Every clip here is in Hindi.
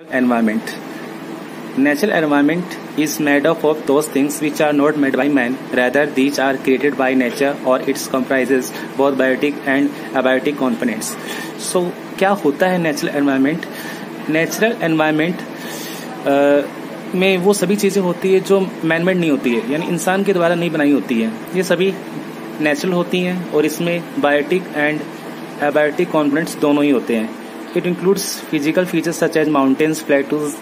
Environment. Natural environment is made up of those things which are not made by man. Rather, these are created by nature, or it comprises both biotic and abiotic components. So, क्या होता है नेचुरल एनवायरनमेंट? नेचुरल एनवायरनमेंट में वो सभी चीजें होती है जो मैन मेड नहीं होती है, यानी इंसान के द्वारा नहीं बनाई होती है. ये सभी नेचुरल होती हैं और इसमें बायोटिक एंड एबायोटिक कंपोनेंट्स दोनों ही होते हैं. It includes physical features such as mountains, plateaus,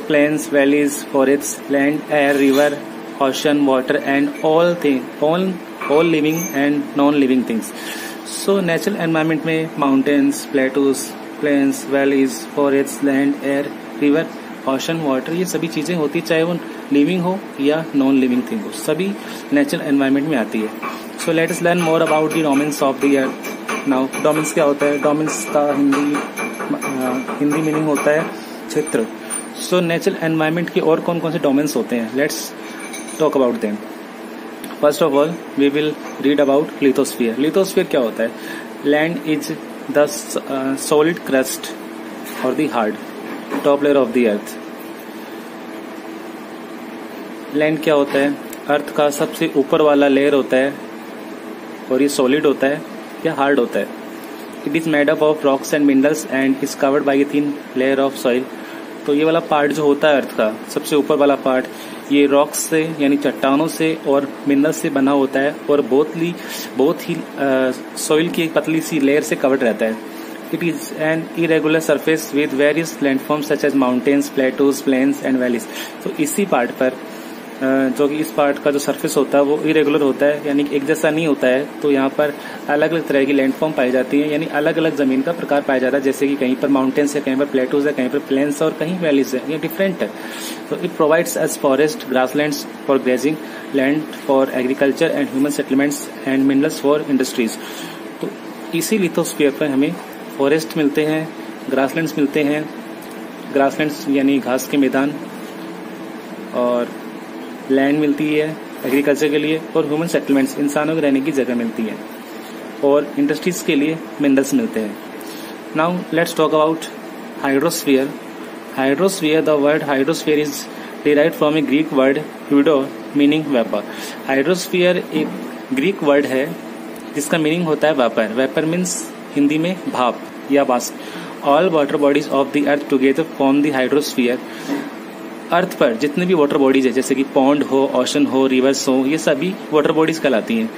plains, valleys, forests, land, air, river, ocean, water, and all living and non-living things. So natural environment में mountains, plateaus, plains, valleys, forests, land, air, river, ocean, water ये सभी चीजें होती, चाहे वो living हो या non-living thing हो, सभी natural environment में आती है. So let us learn more about the domains of the earth. Now domains क्या होता है? डोमेन्स का हिंदी मीनिंग होता है क्षेत्र. सो नेचुरल एनवायरनमेंट के और कौन कौन से डोमेन्स होते हैं? Let's talk about them. First of all we will read about lithosphere. Lithosphere क्या होता है? Land is the solid crust और the hard top layer of the earth. Land क्या होता है? अर्थ का सबसे ऊपर वाला लेयर होता है और ये सॉलिड होता है या हार्ड होता है. It is made up of rocks and minerals and is covered by a thin layer of soil. तो ये वाला पार्ट जो होता है अर्थ का सबसे ऊपर वाला पार्ट, ये रॉक्स से यानी चट्टानों से और मिनरल्स से बना होता है और बहुत ही सॉइल की एक पतली सी लेयर से कवर्ड रहता है. It is an irregular surface with various landforms such as mountains, plateaus, plains and valleys. तो इसी पार्ट पर जो कि इस पार्ट का जो सरफेस होता है वो इरेगुलर होता है, यानी एक जैसा नहीं होता है. तो यहाँ पर अलग अलग तरह की लैंडफॉर्म पाई जाती है, यानी अलग अलग जमीन का प्रकार पाया जाता है. जैसे कि कहीं पर माउंटेन्स है, कहीं पर प्लेटूज है, कहीं पर प्लेन्स और कहीं वैलीज है. ये डिफरेंट है. तो it provides as forest, grasslands for grazing, land for agriculture and human settlements and minerals for industries. तो इसी लिथोस्फीयर पर हमें फॉरेस्ट मिलते हैं, ग्रासलैंड्स मिलते हैं. ग्रासलैंड्स यानी घास के मैदान, और लैंड मिलती है एग्रीकल्चर के लिए, और ह्यूमन सेटलमेंट्स इंसानों के रहने की जगह मिलती है, और इंडस्ट्रीज के लिए मिनरल्स मिलते हैं. Now let's talk about hydrosphere. Hydrosphere, the word hydrosphere is derived from a Greek word hudo meaning vapour. Hydrosphere एक ग्रीक वर्ड है जिसका मीनिंग होता है वेपर. वेपर मीन्स हिंदी में भाप या वाष्प. All water bodies of the earth together form the hydrosphere. Earth पर जितने भी वाटर बॉडीज है, जैसे कि पॉन्ड हो, ओशन हो, रिवर्स हो, ये सभी वाटर बॉडीज कहलाती हैं.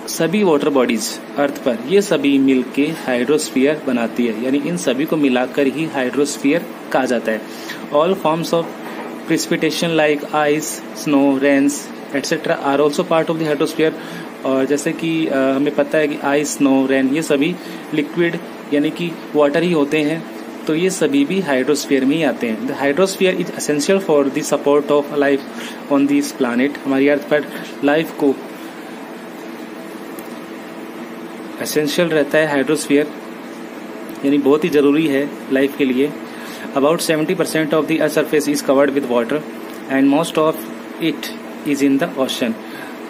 सभी वाटर बॉडीज अर्थ पर ये सभी मिलके हाइड्रोस्फीयर बनाती है, यानी इन सभी को मिलाकर ही हाइड्रोस्फीयर कहा जाता है. All forms of precipitation like ice, snow, rains etcetera are also part of the hydrosphere. और जैसे कि हमें पता है कि आइस, स्नो, रेन ये सभी लिक्विड यानी कि वाटर ही होते हैं, तो ये सभी भी हाइड्रोस्फीयर में ही आते हैं. The hydrosphere is essential for the support of life on this planet. हमारी अर्थ पर लाइफ को एसेंशियल रहता है हाइड्रोस्फीयर, यानी बहुत ही जरूरी है लाइफ के लिए. About 70% of the earth surface is covered with water and most of it is in the ocean.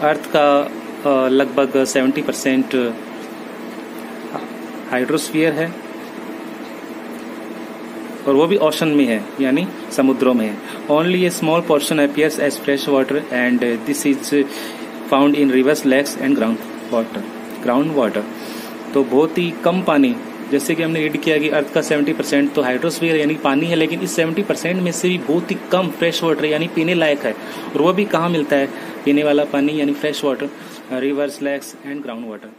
Earth का लगभग 70% हाइड्रोस्फीयर है, और वो भी ओशन में है, यानी समुद्रों में है. Only a small portion appears as fresh water and this is found in rivers, lakes and ground water. तो बहुत ही कम पानी, जैसे कि हमने रीड किया कि अर्थ का 70% तो हाइड्रोस्फीयर यानी पानी है, लेकिन इस 70% में से भी बहुत ही कम फ्रेश वाटर यानी पीने लायक है. और वो भी कहाँ मिलता है पीने वाला पानी यानी fresh water? Rivers, lakes and ground water.